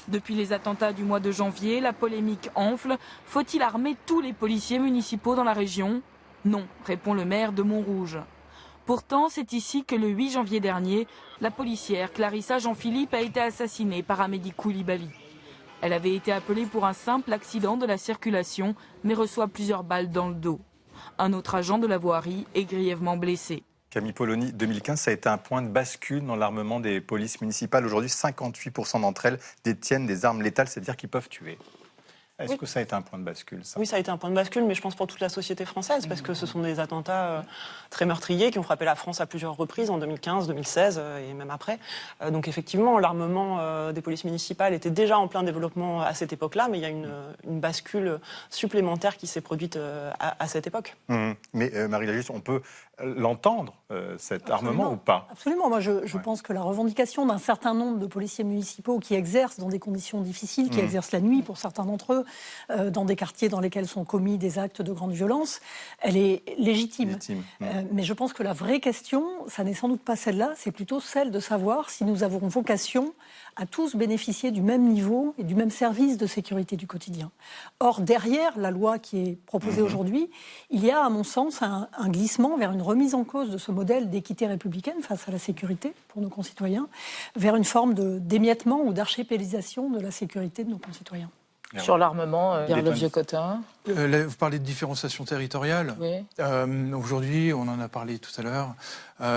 Speaker 16: Depuis les attentats du mois de janvier, la polémique enfle. Faut-il armer tous les policiers municipaux dans la région ? Non, répond le maire de Montrouge. Pourtant, c'est ici que le 8 janvier dernier, la policière Clarissa Jean-Philippe a été assassinée par Amédi Koulibaly. Elle avait été appelée pour un simple accident de la circulation, mais reçoit plusieurs balles dans le dos. Un autre agent de la voirie est grièvement blessé.
Speaker 8: Camille Polony, 2015, ça a été un point de bascule dans l'armement des polices municipales. Aujourd'hui, 58% d'entre elles détiennent des armes létales, c'est-à-dire qu'ils peuvent tuer. Est-ce que ça a été un point de bascule, ça ?
Speaker 15: Oui, ça a été un point de bascule, mais je pense pour toute la société française, parce que ce sont des attentats très meurtriers qui ont frappé la France à plusieurs reprises, en 2015, 2016 et même après. Donc effectivement, l'armement des polices municipales était déjà en plein développement à cette époque-là, mais il y a une bascule supplémentaire qui s'est produite à cette époque.
Speaker 8: Mais Marie-Lagius, on peut l'entendre, cet armement, ou pas ?
Speaker 13: Absolument. Moi, je pense que la revendication d'un certain nombre de policiers municipaux qui exercent dans des conditions difficiles, qui exercent la nuit pour certains d'entre eux, dans des quartiers dans lesquels sont commis des actes de grande violence, elle est légitime. Mais je pense que la vraie question, ça n'est sans doute pas celle-là, c'est plutôt celle de savoir si nous avons vocation à tous bénéficier du même niveau et du même service de sécurité du quotidien. Or, derrière la loi qui est proposée aujourd'hui, il y a, à mon sens, un glissement vers une remise en cause de ce modèle d'équité républicaine face à la sécurité pour nos concitoyens, vers une forme d'émiettement ou d'archipélisation de la sécurité de nos concitoyens.
Speaker 1: Sur l'armement, Pierre Le Vieux-Cotin.
Speaker 14: Vous parlez de différenciation territoriale.
Speaker 1: Oui.
Speaker 14: Aujourd'hui, on en a parlé tout à l'heure,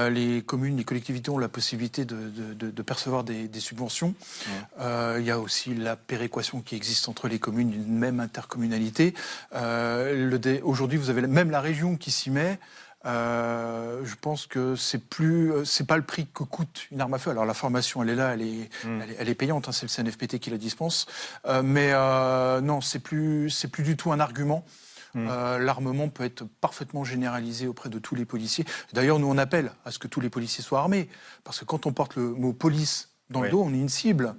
Speaker 14: les communes, les collectivités ont la possibilité de percevoir des subventions. Il y a aussi la péréquation qui existe entre les communes d'une même intercommunalité. Aujourd'hui, vous avez même la région qui s'y met. Je pense que c'est pas le prix que coûte une arme à feu. Alors la formation, elle est là, elle est payante, hein, c'est le CNFPT qui la dispense. Mais non, c'est plus du tout un argument. L'armement peut être parfaitement généralisé auprès de tous les policiers. D'ailleurs, nous on appelle à ce que tous les policiers soient armés, parce que quand on porte le mot police dans le dos, on est une cible.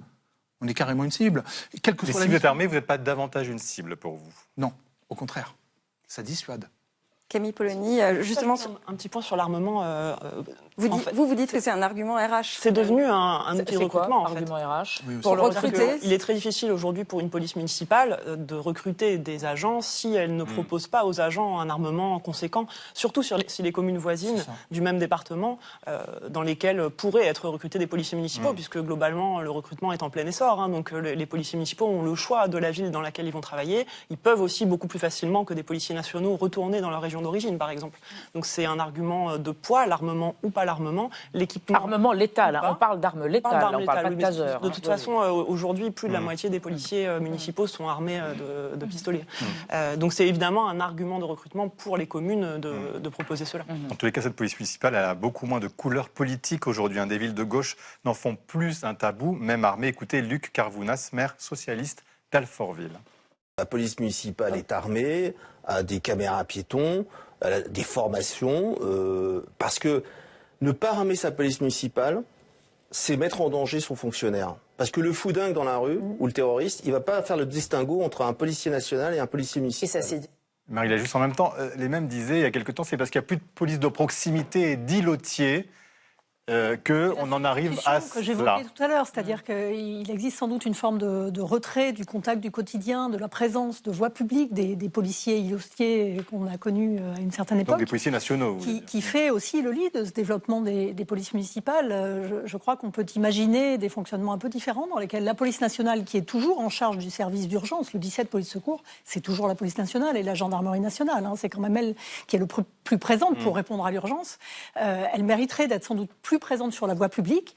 Speaker 14: On est carrément une cible. Et quelle que soit
Speaker 8: si vous êtes armé, vous n'êtes pas davantage une cible pour vous ?
Speaker 14: Non, au contraire, ça dissuade.
Speaker 9: Camille Polony, justement...
Speaker 15: Un petit point sur l'armement.
Speaker 9: Vous dites que c'est un argument RH.
Speaker 15: C'est devenu un outil de recrutement, en fait.
Speaker 1: Argument RH
Speaker 15: pour le recruter. Il est très difficile aujourd'hui pour une police municipale de recruter des agents si elle ne propose pas aux agents un armement conséquent, surtout si les communes voisines du même département dans lesquelles pourraient être recrutés des policiers municipaux, puisque globalement le recrutement est en plein essor. Hein, donc les policiers municipaux ont le choix de la ville dans laquelle ils vont travailler. Ils peuvent aussi beaucoup plus facilement que des policiers nationaux retourner dans leur région d'origine, par exemple. Donc c'est un argument de poids, l'armement ou pas l'armement, l'équipement...
Speaker 1: Armement létal, on parle d'armes létales, on parle pas de taser.
Speaker 15: De toute façon, aujourd'hui, plus de la moitié des policiers municipaux sont armés de pistolets. Donc c'est évidemment un argument de recrutement pour les communes de proposer cela.
Speaker 8: En tous les cas, cette police municipale elle a beaucoup moins de couleurs politiques aujourd'hui. Des villes de gauche n'en font plus un tabou, même armées. Écoutez Luc Carvounas, maire socialiste d'Alfortville.
Speaker 17: La police municipale est armée, a des caméras piétons, des formations, parce que ne pas armer sa police municipale, c'est mettre en danger son fonctionnaire. Parce que le fou dingue dans la rue, ou le terroriste, il ne va pas faire le distinguo entre un policier national et un policier municipal. Et ça, c'est...
Speaker 8: Marie-Lagius, en même temps, les mêmes disaient il y a quelque temps, c'est parce qu'il n'y a plus de police de proximité et d'îlotier qu'on en arrive à cela.
Speaker 13: Que j'évoquais tout à l'heure, c'est-à-dire qu'il existe sans doute une forme de retrait du contact du quotidien, de la présence de voix publique des policiers îlotiers qu'on a connus à une certaine époque.
Speaker 8: Donc des policiers nationaux.
Speaker 13: Qui fait aussi le lit de ce développement des polices municipales. Je crois qu'on peut imaginer des fonctionnements un peu différents dans lesquels la police nationale, qui est toujours en charge du service d'urgence, le 17 police secours, c'est toujours la police nationale et la gendarmerie nationale. Hein, c'est quand même elle qui est le plus présente pour répondre à l'urgence. Elle mériterait d'être sans doute plus présente sur la voie publique.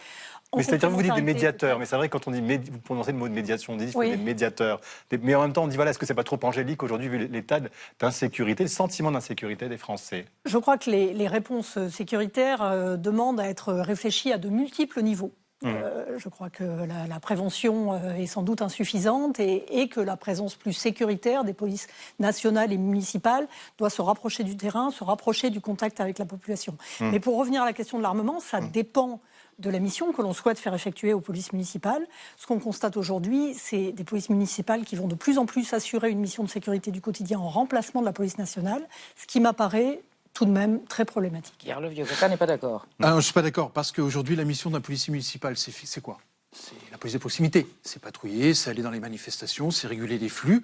Speaker 8: Mais c'est-à-dire, vous dites des médiateurs, mais c'est vrai, quand on dit vous prononcez le mot de médiation, on dit qu'il faut des médiateurs. Mais en même temps, on dit, voilà, est-ce que c'est pas trop angélique aujourd'hui, vu l'état d'insécurité, le sentiment d'insécurité des Français ?
Speaker 13: Je crois que les réponses sécuritaires demandent à être réfléchies à de multiples niveaux. Je crois que la prévention est sans doute insuffisante et que la présence plus sécuritaire des polices nationales et municipales doit se rapprocher du terrain, se rapprocher du contact avec la population. Mais pour revenir à la question de l'armement, ça dépend de la mission que l'on souhaite faire effectuer aux polices municipales. Ce qu'on constate aujourd'hui, c'est des polices municipales qui vont de plus en plus assurer une mission de sécurité du quotidien en remplacement de la police nationale, ce qui m'apparaît tout de même très problématique.
Speaker 1: Pierre Le Vieux-Cotin n'est pas d'accord.
Speaker 14: Je ne suis pas d'accord, parce qu'aujourd'hui, la mission d'un policier municipal, c'est quoi ? C'est la police de proximité. C'est patrouiller, c'est aller dans les manifestations, c'est réguler les flux.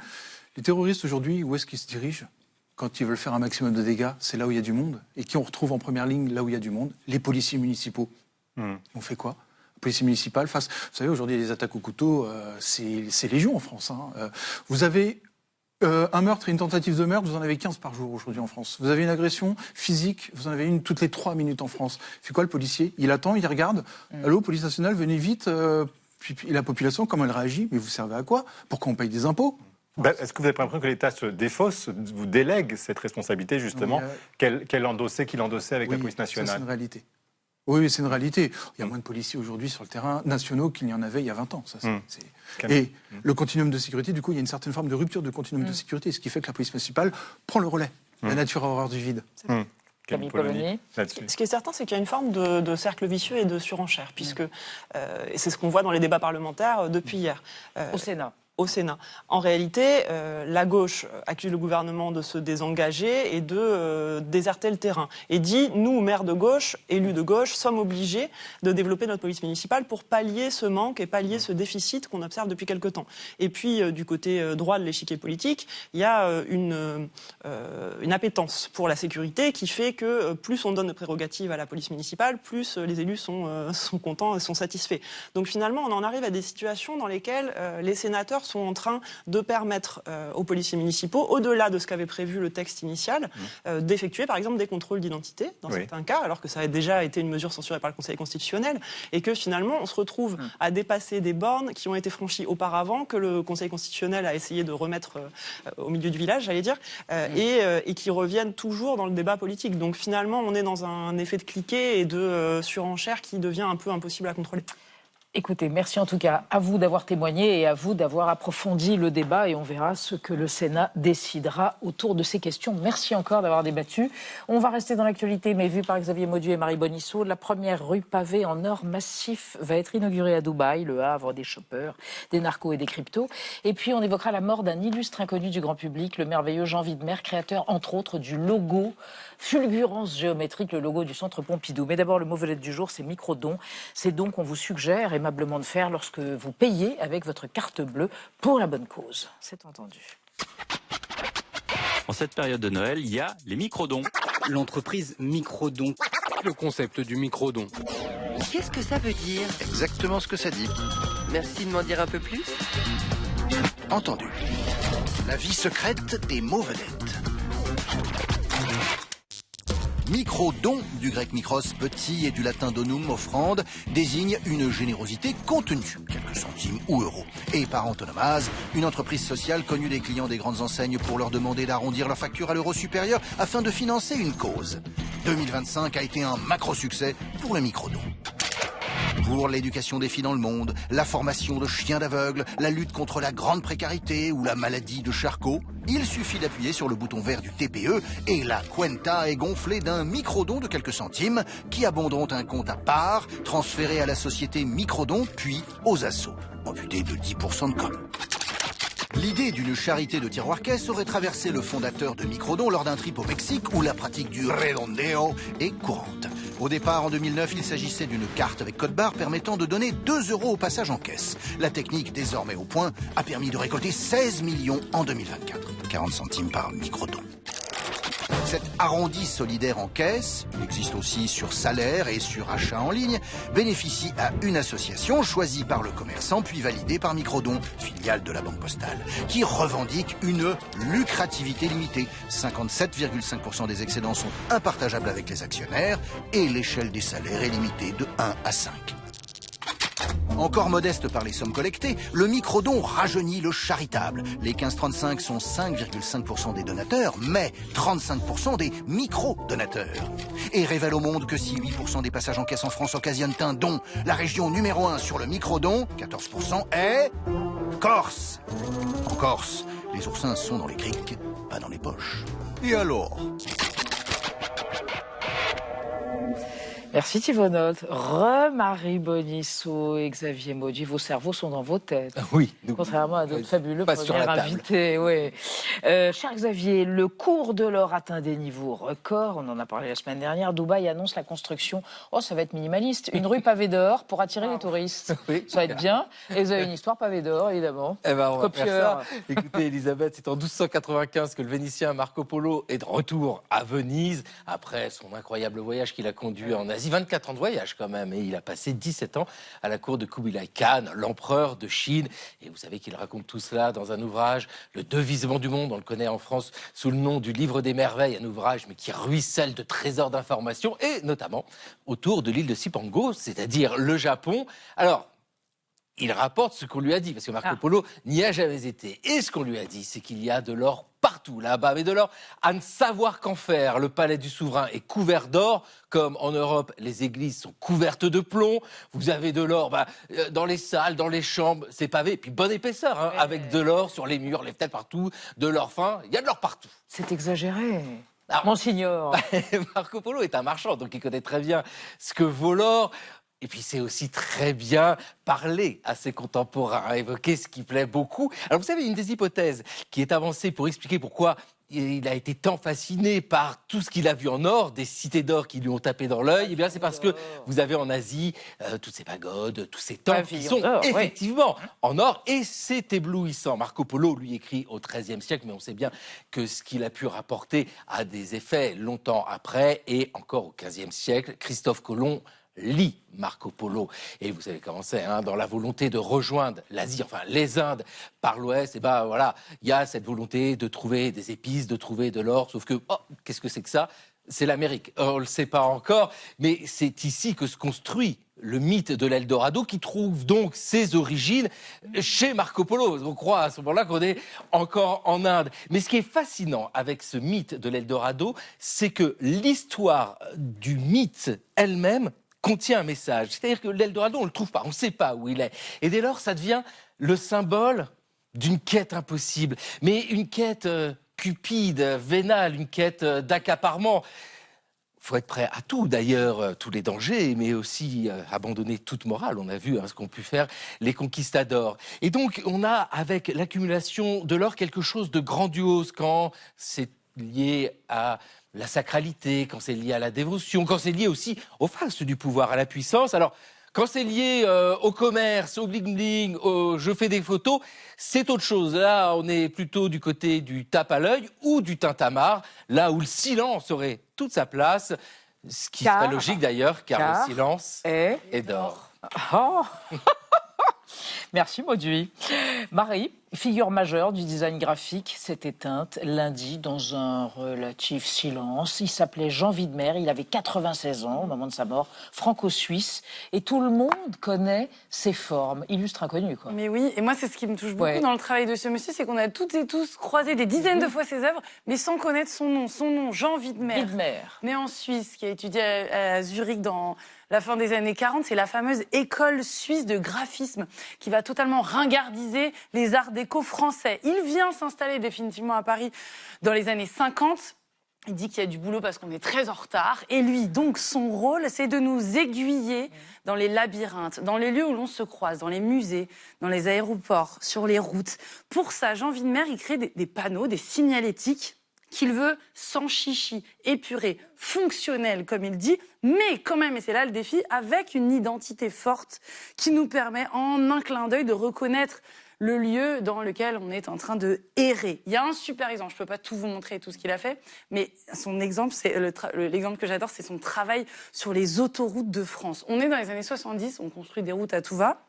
Speaker 14: Les terroristes, aujourd'hui, où est-ce qu'ils se dirigent ? quand ils veulent faire un maximum de dégâts, c'est là où il y a du monde. Et qui on retrouve en première ligne là où il y a du monde? Les policiers municipaux. On fait quoi? Policiers municipaux face... Vous savez, aujourd'hui, les attaques au couteau, c'est légion en France. Vous avez un meurtre et une tentative de meurtre, vous en avez 15 par jour aujourd'hui en France. Vous avez une agression physique, vous en avez une toutes les 3 minutes en France. Fait quoi le policier? Il attend, il regarde. Allô, police nationale, venez vite. Puis la population, comment elle réagit? Mais vous servez à quoi? Pourquoi on paye des impôts?
Speaker 8: Est-ce que vous avez pas l'impression que l'État se défausse, vous délègue cette responsabilité justement qu'il endossait avec la police nationale?
Speaker 14: C'est une réalité. Oui, c'est une réalité. Il y a moins de policiers aujourd'hui sur le terrain nationaux qu'il n'y en avait il y a 20 ans. Et le continuum de sécurité, du coup, il y a une certaine forme de rupture de continuum de sécurité, ce qui fait que la police municipale prend le relais. La nature a horreur du vide.
Speaker 1: Camille Polony.
Speaker 15: Ce qui est certain, c'est qu'il y a une forme de cercle vicieux et de surenchère, puisque et c'est ce qu'on voit dans les débats parlementaires depuis hier.
Speaker 1: Au Sénat.
Speaker 15: Au Sénat. En réalité, la gauche accuse le gouvernement de se désengager et de déserter le terrain. Et dit, nous, maires de gauche, élus de gauche, sommes obligés de développer notre police municipale pour pallier ce manque et pallier ce déficit qu'on observe depuis quelque temps. Et puis, du côté droit de l'échiquier politique, il y a une appétence pour la sécurité qui fait que plus on donne de prérogatives à la police municipale, plus les élus sont contents et sont satisfaits. Donc finalement, on en arrive à des situations dans lesquelles les sénateurs sont en train de permettre aux policiers municipaux, au-delà de ce qu'avait prévu le texte initial, d'effectuer par exemple des contrôles d'identité dans certains cas, alors que ça a déjà été une mesure censurée par le Conseil constitutionnel, et que finalement on se retrouve à dépasser des bornes qui ont été franchies auparavant, que le Conseil constitutionnel a essayé de remettre au milieu du village, j'allais dire, et qui reviennent toujours dans le débat politique. Donc finalement on est dans un effet de cliquet et de surenchère qui devient un peu impossible à contrôler.
Speaker 1: Écoutez, merci en tout cas à vous d'avoir témoigné et à vous d'avoir approfondi le débat et on verra ce que le Sénat décidera autour de ces questions. Merci encore d'avoir débattu. On va rester dans l'actualité, mais vu par Xavier Mauduit et Marie Bonisseau, la première rue pavée en or massif va être inaugurée à Dubaï, le havre des shoppers, des narcos et des cryptos. Et puis on évoquera la mort d'un illustre inconnu du grand public, le merveilleux Jean Widmer, créateur entre autres du logo Fulgurance géométrique, le logo du Centre Pompidou. Mais d'abord, le mot vedette du jour, c'est micro-don. C'est don qu'on vous suggère aimablement de faire lorsque vous payez avec votre carte bleue pour la bonne cause. C'est entendu.
Speaker 18: En cette période de Noël, il y a les micro-dons. L'entreprise Microdon. Le concept du micro-don.
Speaker 19: Qu'est-ce que ça veut dire?
Speaker 20: Exactement ce que ça dit.
Speaker 19: Merci de m'en dire un peu plus.
Speaker 20: Entendu. La vie secrète des mots vedettes. Micro-don, du grec micros, petit, et du latin donum, offrande, désigne une générosité contenue, quelques centimes ou euros. Et par antonomase, une entreprise sociale connue des clients des grandes enseignes pour leur demander d'arrondir leur facture à l'euro supérieur afin de financer une cause. 2025 a été un macro-succès pour le micro-don. Pour l'éducation des filles dans le monde, la formation de chiens d'aveugles, la lutte contre la grande précarité ou la maladie de Charcot, il suffit d'appuyer sur le bouton vert du TPE et la cuenta est gonflée d'un microdon de quelques centimes qui abonderont un compte à part, transféré à la société Microdon puis aux assos, amputé de 10% de com. L'idée d'une charité de tiroir-caisse aurait traversé le fondateur de Microdon lors d'un trip au Mexique où la pratique du redondeo est courante. Au départ, en 2009, il s'agissait d'une carte avec code-barre permettant de donner 2 euros au passage en caisse. La technique, désormais au point, a permis de récolter 16 millions en 2024. 40 centimes par microdon. Cet arrondi solidaire en caisse, il existe aussi sur salaire et sur achat en ligne, bénéficie à une association choisie par le commerçant puis validée par Microdon, filiale de la Banque Postale, qui revendique une lucrativité limitée. 57,5% des excédents sont impartageables avec les actionnaires et l'échelle des salaires est limitée de 1 à 5. Encore modeste par les sommes collectées, le microdon rajeunit le charitable. Les 15-35 sont 5,5% des donateurs, mais 35% des micro-donateurs. Et révèle au monde que si 8% des passages en caisse en France occasionnent un don, la région numéro 1 sur le microdon, 14%, est Corse. En Corse, les oursins sont dans les criques, pas dans les poches. Et alors ?
Speaker 1: Merci Thibonot. Marie Bonisseau et Xavier Mauduit, vos cerveaux sont dans vos têtes.
Speaker 2: Oui.
Speaker 1: Contrairement à d'autres fabuleux
Speaker 2: pas sur
Speaker 1: premiers
Speaker 2: la table.
Speaker 1: invités. Oui. Cher Xavier, le cours de l'or atteint des niveaux records. On en a parlé la semaine dernière. Dubaï annonce la construction, ça va être minimaliste, une rue pavée d'or pour attirer les touristes.
Speaker 2: Oui.
Speaker 1: Ça va être bien. Et vous avez une histoire pavée d'or, évidemment.
Speaker 2: Eh ben, on va
Speaker 1: Copieur.
Speaker 2: faire ça. Écoutez, Elisabeth, c'est en 1295 que le Vénitien Marco Polo est de retour à Venise, après son incroyable voyage qu'il a conduit en Asie. 24 ans de voyage quand même, et il a passé 17 ans à la cour de Kubilai Khan, l'empereur de Chine. Et vous savez qu'il raconte tout cela dans un ouvrage, Le Devisement du monde, on le connaît en France sous le nom du Livre des Merveilles, un ouvrage mais qui ruisselle de trésors d'informations, et notamment autour de l'île de Cipango, c'est-à-dire le Japon. Alors, il rapporte ce qu'on lui a dit, parce que Marco Polo n'y a jamais été. Et ce qu'on lui a dit, c'est qu'il y a de l'or partout là-bas, mais de l'or à ne savoir qu'en faire. Le palais du souverain est couvert d'or, comme en Europe, les églises sont couvertes de plomb. Vous avez de l'or dans les salles, dans les chambres, c'est pavé, et puis bonne épaisseur, hein, avec de l'or sur les murs, les fenêtres partout, de l'or fin, il y a de l'or partout.
Speaker 1: C'est exagéré. Monsignor.
Speaker 2: Marco Polo est un marchand, donc il connaît très bien ce que vaut l'or. Et puis, c'est aussi très bien parler à ses contemporains, évoquer ce qui plaît beaucoup. Alors, vous savez, une des hypothèses qui est avancée pour expliquer pourquoi il a été tant fasciné par tout ce qu'il a vu en or, des cités d'or qui lui ont tapé dans l'œil, eh bien, c'est parce que vous avez en Asie toutes ces pagodes, tous ces temples qui sont effectivement en or, et c'est éblouissant. Marco Polo, lui, écrit au XIIIe siècle, mais on sait bien que ce qu'il a pu rapporter a des effets longtemps après, et encore au XVe siècle, Christophe Colomb lit Marco Polo. Et vous savez comment c'est, hein, dans la volonté de rejoindre l'Asie, enfin les Indes, par l'Ouest, et voilà, il y a cette volonté de trouver des épices, de trouver de l'or, sauf que, qu'est-ce que c'est que ça ? C'est l'Amérique. On ne le sait pas encore, mais c'est ici que se construit le mythe de l'Eldorado, qui trouve donc ses origines chez Marco Polo. On croit à ce moment-là qu'on est encore en Inde. Mais ce qui est fascinant avec ce mythe de l'Eldorado, c'est que l'histoire du mythe elle-même contient un message. C'est-à-dire que l'Eldorado, on ne le trouve pas, on ne sait pas où il est. Et dès lors, ça devient le symbole d'une quête impossible, mais une quête cupide, vénale, une quête d'accaparement. Il faut être prêt à tout, d'ailleurs, tous les dangers, mais aussi abandonner toute morale. On a vu ce qu'ont pu faire les conquistadors. Et donc, on a, avec l'accumulation de l'or, quelque chose de grandiose quand c'est lié à la sacralité, quand c'est lié à la dévotion, quand c'est lié aussi aux faces du pouvoir, à la puissance. Alors, quand c'est lié au commerce, au bling-bling, je fais des photos, c'est autre chose. Là, on est plutôt du côté du tape à l'œil ou du tintamarre, là où le silence aurait toute sa place, ce qui serait logique d'ailleurs, car le silence est d'or.
Speaker 1: Oh. Merci Mauduit. Marie, figure majeure du design graphique, s'est éteinte lundi dans un relatif silence. Il s'appelait Jean Widmer, il avait 96 ans au moment de sa mort, franco-suisse, et tout le monde connaît ses formes. Illustre inconnu, quoi.
Speaker 3: Mais oui, et moi c'est ce qui me touche beaucoup dans le travail de ce monsieur, c'est qu'on a toutes et tous croisé des dizaines de fois ses œuvres, mais sans connaître son nom. Son nom, Jean Widmer, né en Suisse, qui a étudié à Zurich dans la fin des années 40, c'est la fameuse école suisse de graphisme qui va totalement ringardiser les arts déco français. Il vient s'installer définitivement à Paris dans les années 50. Il dit qu'il y a du boulot parce qu'on est très en retard. Et lui, donc, son rôle, c'est de nous aiguiller dans les labyrinthes, dans les lieux où l'on se croise, dans les musées, dans les aéroports, sur les routes. Pour ça, Jean Widmer, il crée des panneaux, des signalétiques qu'il veut sans chichi, épuré, fonctionnel, comme il dit, mais quand même, et c'est là le défi, avec une identité forte qui nous permet, en un clin d'œil, de reconnaître le lieu dans lequel on est en train de errer. Il y a un super exemple, je ne peux pas tout vous montrer, tout ce qu'il a fait, mais son exemple, c'est l'exemple que j'adore, c'est son travail sur les autoroutes de France. On est dans les années 70, on construit des routes à tout va,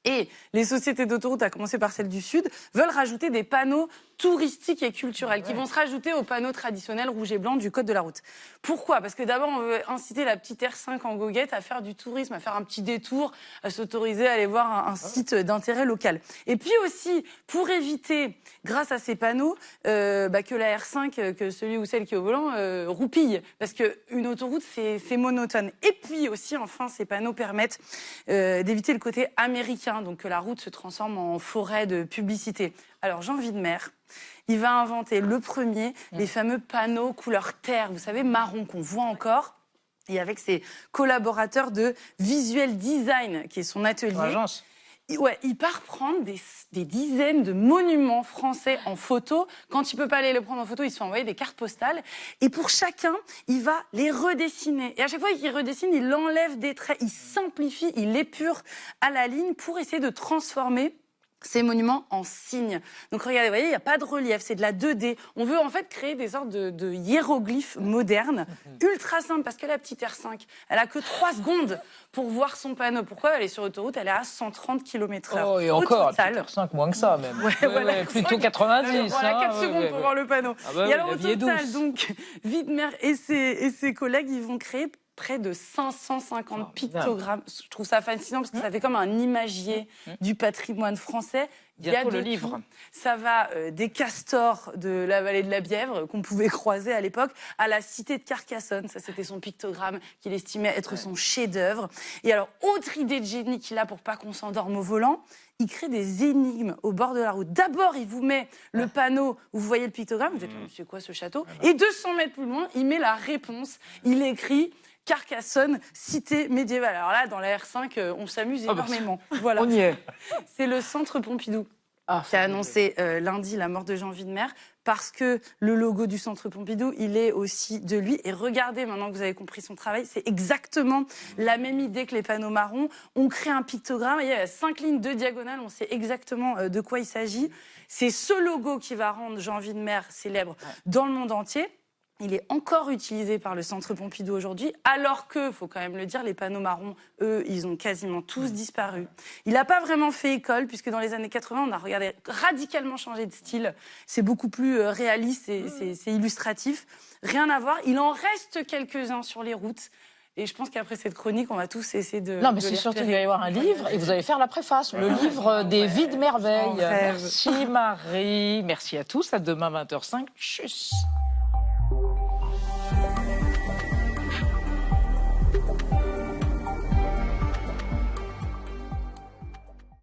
Speaker 3: et les sociétés d'autoroutes, à commencer par celle du Sud, veulent rajouter des panneaux touristiques et culturels qui vont se rajouter aux panneaux traditionnels rouge et blanc du code de la route. Pourquoi ? Parce que d'abord, on veut inciter la petite R5 en goguette à faire du tourisme, à faire un petit détour, à s'autoriser à aller voir un site d'intérêt local. Et puis aussi, pour éviter, grâce à ces panneaux, que la R5, que celui ou celle qui est au volant, roupille. Parce qu'une autoroute, c'est monotone. Et puis aussi, enfin, ces panneaux permettent d'éviter le côté américain, donc que la route se transforme en forêt de publicité. Alors, Jean Widmer, il va inventer le premier, les fameux panneaux couleur terre, vous savez, marron qu'on voit encore. et avec ses collaborateurs de visual design, qui est son atelier.
Speaker 1: Agence.
Speaker 3: Ouais, il part prendre des dizaines de monuments français en photo. Quand il peut pas aller les prendre en photo, il se fait envoyer des cartes postales. Et pour chacun, il va les redessiner. Et à chaque fois qu'il redessine, il enlève des traits, il simplifie, il épure à la ligne pour essayer de transformer ces monuments en signes. Donc regardez, vous voyez, il n'y a pas de relief, c'est de la 2D. On veut en fait créer des sortes de hiéroglyphes modernes, ultra simples, parce que la petite R5, elle a que 3 secondes pour voir son panneau. Pourquoi elle est sur l'autoroute? Elle est à 130 km/h.
Speaker 1: Oh, et encore, la petite R5, moins que ça même.
Speaker 3: Voilà,
Speaker 1: plutôt 90.
Speaker 3: Voilà, 4 secondes pour voir le panneau.
Speaker 1: Ah bah
Speaker 3: et
Speaker 1: oui,
Speaker 3: alors
Speaker 1: la
Speaker 3: au
Speaker 1: vie est
Speaker 3: total,
Speaker 1: douce.
Speaker 3: donc, Widmer et ses collègues, ils vont créer près de 550 pictogrammes. Je trouve ça fascinant parce que ça fait comme un imagier du patrimoine français. Il y a
Speaker 1: Bientôt
Speaker 3: de
Speaker 1: le livre.
Speaker 3: tout. Ça va des castors de la vallée de la Bièvre qu'on pouvait croiser à l'époque à la cité de Carcassonne. Ça, c'était son pictogramme qu'il estimait être son chef-d'œuvre. Et alors, autre idée de génie qu'il a pour pas qu'on s'endorme au volant, il crée des énigmes au bord de la route. D'abord, il vous met le panneau où vous voyez le pictogramme. Vous dites, c'est quoi ce château? Et 200 mètres plus loin, il met la réponse. Il écrit Carcassonne, cité médiévale. Alors là, dans la R5, on s'amuse énormément. Voilà.
Speaker 1: On y est.
Speaker 3: C'est le Centre Pompidou qui a annoncé lundi la mort de Jean Widmer, parce que le logo du Centre Pompidou, il est aussi de lui. Et regardez, maintenant que vous avez compris son travail, c'est exactement la même idée que les panneaux marrons. On crée un pictogramme, il y a 5 lignes de diagonale, on sait exactement de quoi il s'agit. C'est ce logo qui va rendre Jean Widmer célèbre dans le monde entier. Il est encore utilisé par le Centre Pompidou aujourd'hui, alors que, faut quand même le dire, les panneaux marrons, eux, ils ont quasiment tous disparu. Il n'a pas vraiment fait école, puisque dans les années 80, on a radicalement changé de style. C'est beaucoup plus réaliste, c'est illustratif. Rien à voir. Il en reste quelques-uns sur les routes. Et je pense qu'après cette chronique, on va tous essayer de...
Speaker 1: Non, mais c'est surtout qu'il va y avoir un livre et vous allez faire la préface, le livre des vies de merveille. Merci Marie, merci à tous, à demain 20h05. Tchuss.